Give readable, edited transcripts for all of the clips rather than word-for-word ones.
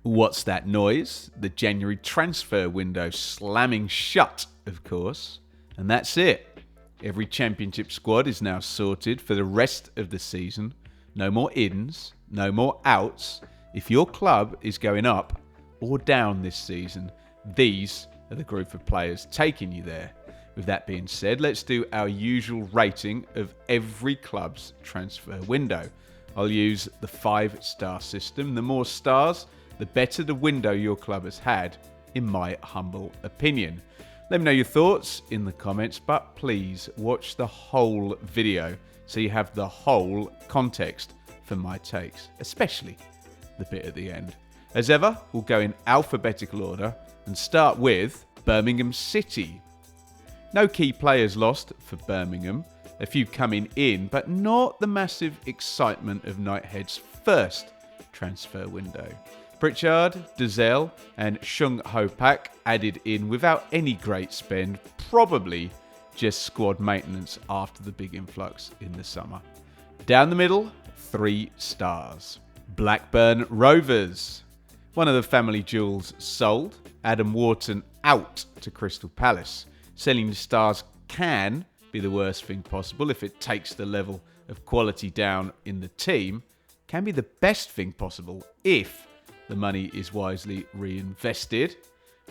What's that noise? The January transfer window slamming shut, of course. And that's it. Every Championship squad is now sorted for the rest of the season. No more ins, no more outs. If your club is going up or down this season, these are the group of players taking you there. With that being said, let's do our usual rating of every club's transfer window. I'll use the 5-star system. The more stars, the better the window your club has had, in my humble opinion. Let me know your thoughts in the comments, but please watch the whole video so you have the whole context for my takes, especially the bit at the end. As ever, we'll go in alphabetical order and start with Birmingham City. No key players lost for Birmingham, a few coming in, but not the massive excitement of Knighthead's first transfer window. Pritchard, Dazelle and Shung Ho Pak added in without any great spend, probably just squad maintenance after the big influx in the summer. Down the middle, 3 stars. Blackburn Rovers. One of the family jewels sold. Adam Wharton out to Crystal Palace. Selling the stars can be the worst thing possible if it takes the level of quality down in the team. Can be the best thing possible if the money is wisely reinvested.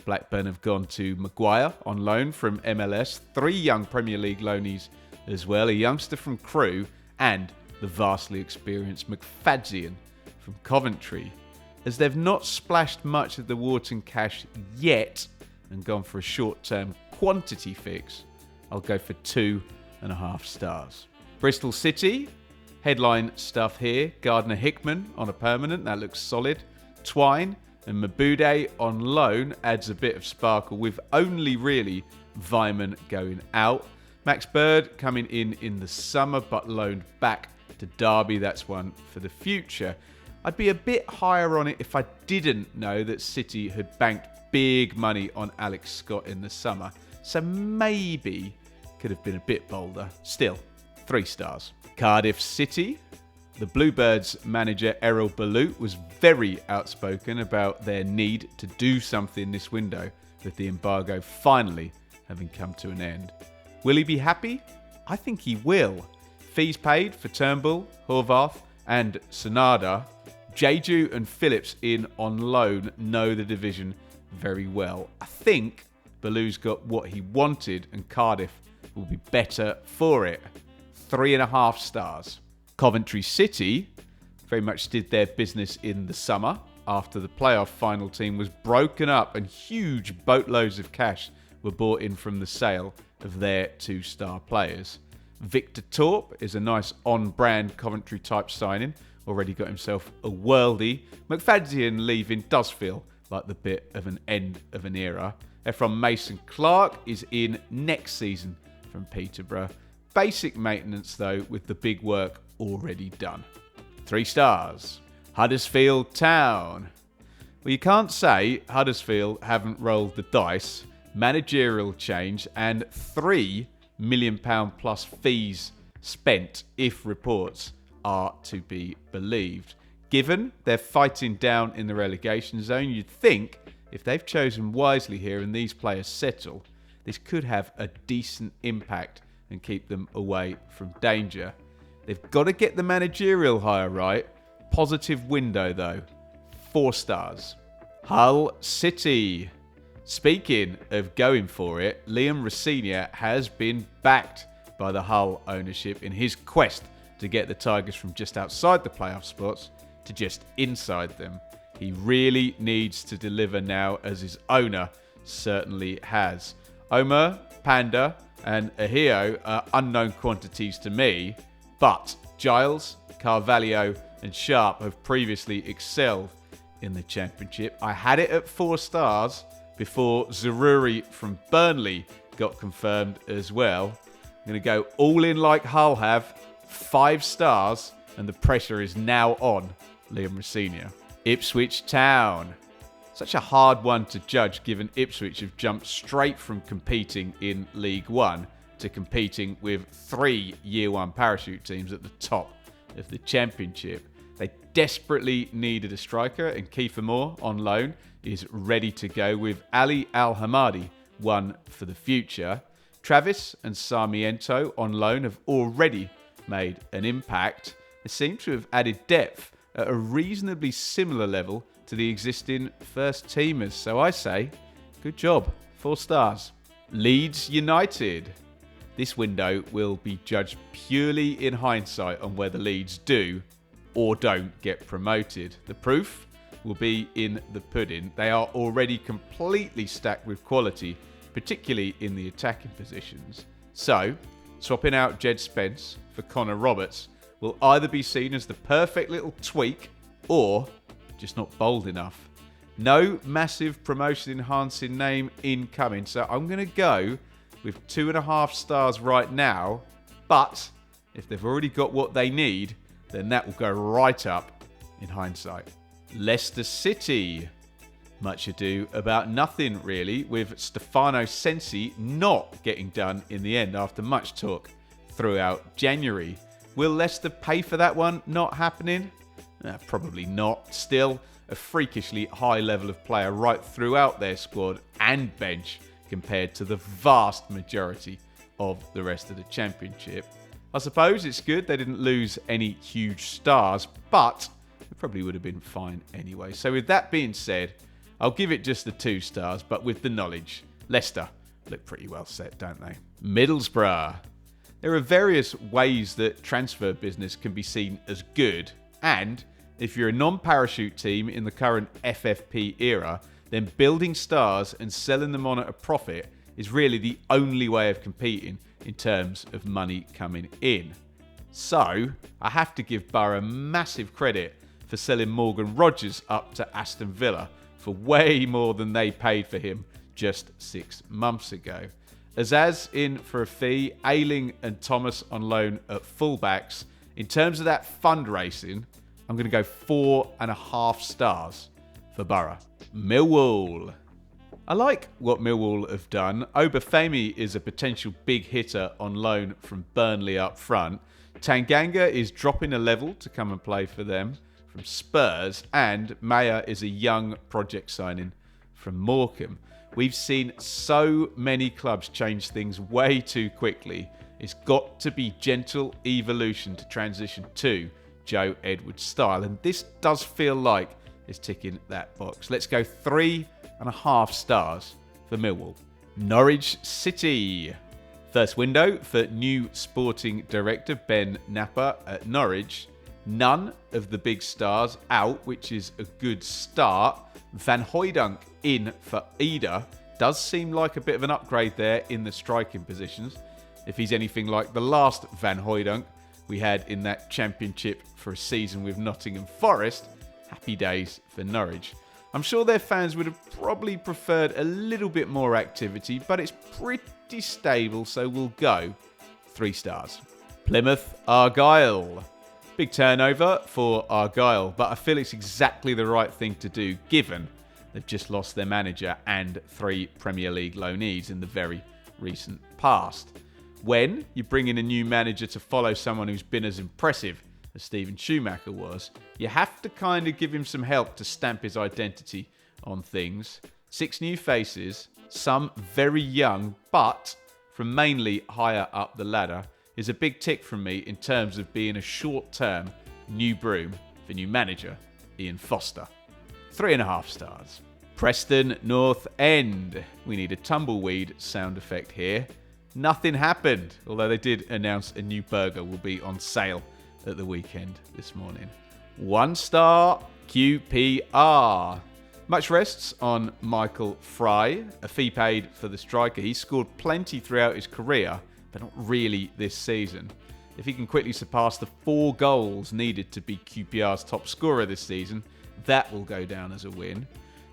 Blackburn have gone to Maguire on loan from MLS. 3 young Premier League loanees as well. A youngster from Crewe and the vastly experienced McFadzean from Coventry. As they've not splashed much of the Wharton cash yet and gone for a short-term quantity fix, I'll go for 2.5 stars. Bristol City, headline stuff here. Gardner Hickman on a permanent, that looks solid. Twine and Mabude on loan adds a bit of sparkle with only really Vyman going out. Max Bird coming in the summer but loaned back to Derby. That's one for the future. I'd be a bit higher on it if I didn't know that City had banked big money on Alex Scott in the summer. So maybe could have been a bit bolder. Still, 3 stars. Cardiff City. The Bluebirds manager Errol Balut was very outspoken about their need to do something this window with the embargo finally having come to an end. Will he be happy? I think he will. Fees paid for Turnbull, Horvath and Sonada. Jeju and Phillips in on loan know the division very well. I think Balut's got what he wanted and Cardiff will be better for it. 3.5 stars. Coventry City very much did their business in the summer after the playoff final team was broken up and huge boatloads of cash were brought in from the sale of their 2-star players. Victor Torp is a nice on-brand Coventry type signing, already got himself a worldie. McFadzean leaving does feel like the bit of an end of an era. From Mason Clark is in next season from Peterborough. Basic maintenance though, with the big work already done. 3 stars. Huddersfield Town. Well, you can't say Huddersfield haven't rolled the dice. Managerial change and £3 million plus fees spent, if reports are to be believed. Given they're fighting down in the relegation zone, you'd think if they've chosen wisely here and these players settle, this could have a decent impact and keep them away from danger. They've got to get the managerial hire right. Positive window though. 4 stars. Hull City. Speaking of going for it, Liam Rosenior has been backed by the Hull ownership in his quest to get the Tigers from just outside the playoff spots to just inside them. He really needs to deliver now, as his owner certainly has. Omer, Panda and Ahio are unknown quantities to me, but Giles, Carvalho and Sharp have previously excelled in the Championship. I had it at 4 stars before Zaruri from Burnley got confirmed as well. I'm going to go all in like Hull have, 5 stars, and the pressure is now on Liam Rosenior. Ipswich Town. Such a hard one to judge given Ipswich have jumped straight from competing in League One to competing with 3 Year 1 parachute teams at the top of the Championship. They desperately needed a striker, and Kiefer Moore, on loan, is ready to go, with Ali Al-Hamadi one for the future. Travis and Sarmiento on loan have already made an impact. They seem to have added depth at a reasonably similar level to the existing first teamers. So I say, good job, 4 stars. Leeds United. This window will be judged purely in hindsight on whether Leeds do or don't get promoted. The proof will be in the pudding. They are already completely stacked with quality, particularly in the attacking positions. So, swapping out Jed Spence for Connor Roberts will either be seen as the perfect little tweak or just not bold enough. No massive promotion-enhancing name incoming, so I'm going to go with 2.5 stars right now, but if they've already got what they need, then that will go right up in hindsight. Leicester City. Much ado about nothing, really, with Stefano Sensi not getting done in the end after much talk throughout January. Will Leicester pay for that one not happening? Probably not. Still, a freakishly high level of player right throughout their squad and bench compared to the vast majority of the rest of the Championship. I suppose it's good they didn't lose any huge stars, but it probably would have been fine anyway. So with that being said, I'll give it just the 2 stars, but with the knowledge, Leicester look pretty well set, don't they? Middlesbrough. There are various ways that transfer business can be seen as good, and if you're a non-parachute team in the current FFP era, then building stars and selling them on at a profit is really the only way of competing in terms of money coming in. So, I have to give Borough massive credit for selling Morgan Rogers up to Aston Villa for way more than they paid for him just 6 months ago. Azaz in for a fee, Ayling and Thomas on loan at fullbacks. In terms of that fundraising, I'm going to go 4.5 stars for Borough. Millwall. I like what Millwall have done. Obafemi is a potential big hitter on loan from Burnley up front. Tanganga is dropping a level to come and play for them from Spurs. And Maya is a young project signing from Morecambe. We've seen so many clubs change things way too quickly. It's got to be gentle evolution to transition to Joe Edwards' style. And this does feel like it's ticking that box. Let's go 3.5 stars for Millwall. Norwich City. First window for new sporting director Ben Napper at Norwich. None of the big stars out, which is a good start. Van Hooijdonk in for Ida. Does seem like a bit of an upgrade there in the striking positions. If he's anything like the last Van Hooijdonk we had in that championship for a season with Nottingham Forest, happy days for Norwich. I'm sure their fans would have probably preferred a little bit more activity, but it's pretty stable, so we'll go 3 stars. Plymouth Argyle. Big turnover for Argyle, but I feel it's exactly the right thing to do given they've just lost their manager and 3 Premier League loanees in the very recent past. When you bring in a new manager to follow someone who's been as impressive as Steven Schumacher was, you have to kind of give him some help to stamp his identity on things. 6 new faces, some very young, but from mainly higher up the ladder, is a big tick from me in terms of being a short-term new broom for new manager Ian Foster. 3.5 stars. Preston North End. We need a tumbleweed sound effect here. Nothing happened, although they did announce a new burger will be on sale at the weekend this morning. 1 star QPR. Much rests on Michael Fry, a fee paid for the striker. He scored plenty throughout his career, but not really this season. If he can quickly surpass the 4 goals needed to be QPR's top scorer this season, that will go down as a win.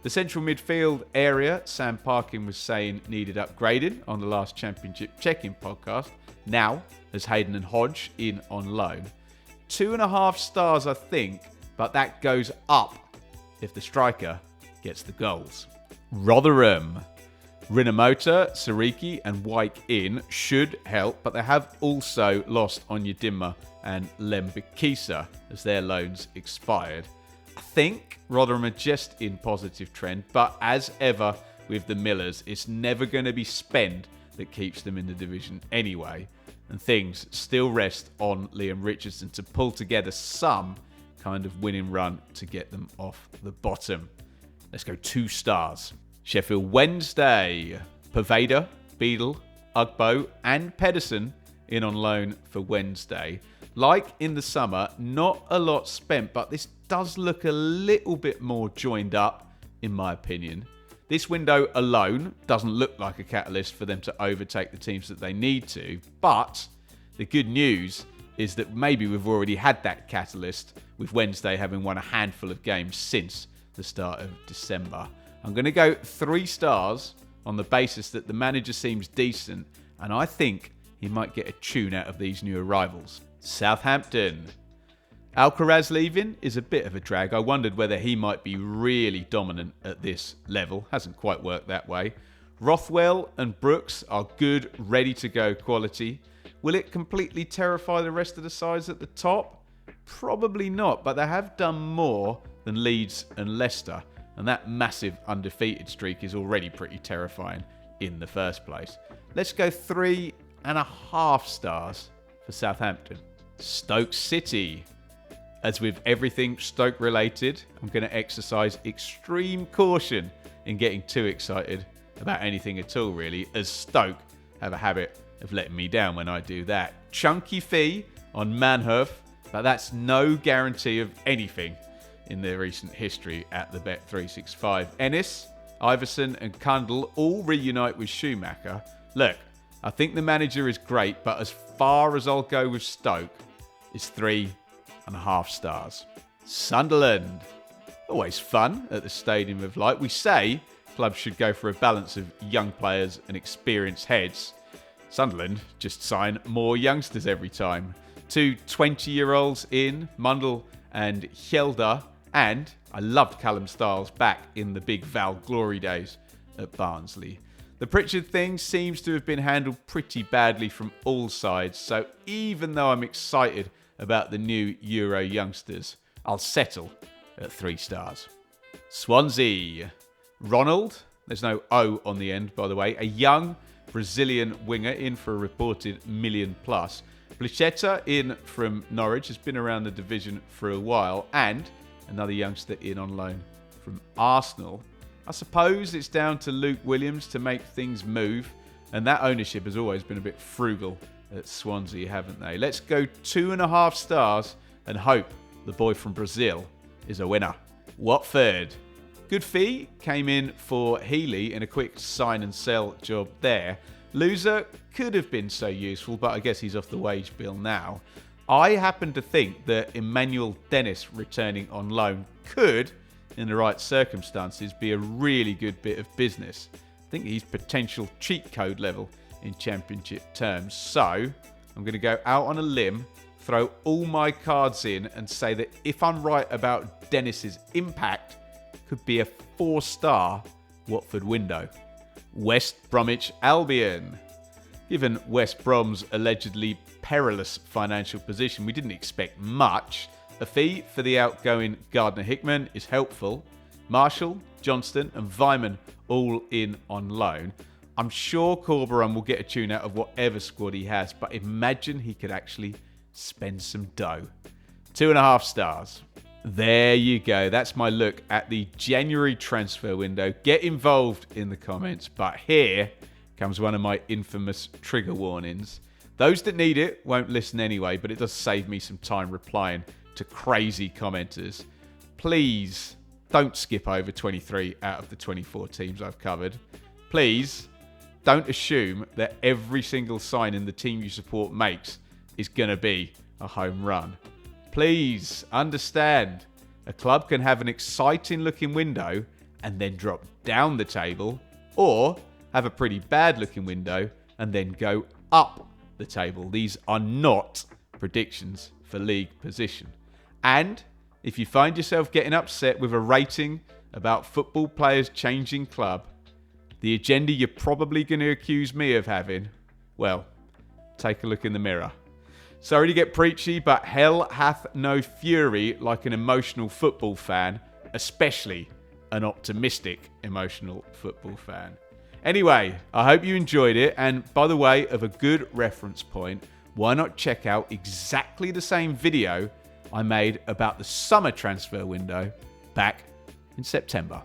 The central midfield area, Sam Parkin was saying needed upgraded on the last Championship check-in podcast. Now, as Hayden and Hodge in on loan. 2.5 stars, I think, but that goes up if the striker gets the goals. Rotherham. Rinomota, Sariki and Wyke in should help, but they have also lost Onyedinma and Lembikisa as their loans expired. I think Rotherham are just in positive trend, but as ever with the Millers, it's never going to be spend that keeps them in the division anyway, and things still rest on Liam Richardson to pull together some kind of winning run to get them off the bottom. Let's go 2 stars. Sheffield Wednesday, Paveda, Beadle, Ugbo and Pedersen in on loan for Wednesday. Like in the summer, not a lot spent, but this does look a little bit more joined up, in my opinion. This window alone doesn't look like a catalyst for them to overtake the teams that they need to, but the good news is that maybe we've already had that catalyst, with Wednesday having won a handful of games since the start of December. I'm going to go 3 stars on the basis that the manager seems decent, and I think he might get a tune out of these new arrivals. Southampton. Alcaraz leaving is a bit of a drag. I wondered whether he might be really dominant at this level. Hasn't quite worked that way. Rothwell and Brooks are good, ready-to-go quality. Will it completely terrify the rest of the sides at the top? Probably not, but they have done more than Leeds and Leicester, and that massive undefeated streak is already pretty terrifying in the first place. Let's go 3.5 stars for Southampton. Stoke City. As with everything Stoke related, I'm going to exercise extreme caution in getting too excited about anything at all, really, as Stoke have a habit of letting me down when I do that. Chunky fee on Manhurf, but that's no guarantee of anything in their recent history at the Bet365. Ennis, Iverson and Kundle all reunite with Schumacher. Look, I think the manager is great, but as far as I'll go with Stoke is 3.5 stars. Sunderland. Always fun at the Stadium of Light. We say clubs should go for a balance of young players and experienced heads. Sunderland just sign more youngsters every time. 2 20-year-olds in, Mundell and Hjelder, and I loved Callum Stiles back in the big Val glory days at Barnsley. The Pritchard thing seems to have been handled pretty badly from all sides, so even though I'm excited about the new Euro youngsters, I'll settle at 3 stars. Swansea. Ronald, there's no O on the end by the way, a young Brazilian winger in for a reported $1 million plus. Blichetta in from Norwich, has been around the division for a while, and another youngster in on loan from Arsenal. I suppose it's down to Luke Williams to make things move, and that ownership has always been a bit frugal at Swansea, haven't they? Let's go 2.5 stars and hope the boy from Brazil is a winner. Watford. Good fee came in for Healy in a quick sign and sell job there. Loser could have been so useful, but I guess he's off the wage bill now. I happen to think that Emmanuel Dennis returning on loan could, in the right circumstances, be a really good bit of business. I think he's potential cheat code level in Championship terms. So I'm going to go out on a limb, throw all my cards in and say that if I'm right about Dennis's impact, could be a 4-star Watford window. West Bromwich Albion. Given West Brom's allegedly perilous financial position, we didn't expect much. A fee for the outgoing Gardner Hickman is helpful. Marshall, Johnston and Vyman all in on loan. I'm sure Corberan will get a tune out of whatever squad he has, but imagine he could actually spend some dough. 2.5 stars. There you go. That's my look at the January transfer window. Get involved in the comments, but here comes one of my infamous trigger warnings. Those that need it won't listen anyway, but it does save me some time replying to crazy commenters. Please don't skip over 23 out of the 24 teams I've covered. Please don't assume that every single signing the team you support makes is going to be a home run. Please understand, a club can have an exciting looking window and then drop down the table, or have a pretty bad looking window and then go up the table. These are not predictions for league position. And if you find yourself getting upset with a rating about football players changing club, The agenda you're probably going to accuse me of having? Well, take a look in the mirror. Sorry to get preachy, but hell hath no fury like an emotional football fan, especially an optimistic emotional football fan. Anyway, I hope you enjoyed it, and by the way of a good reference point, why not check out exactly the same video I made about the summer transfer window back in September.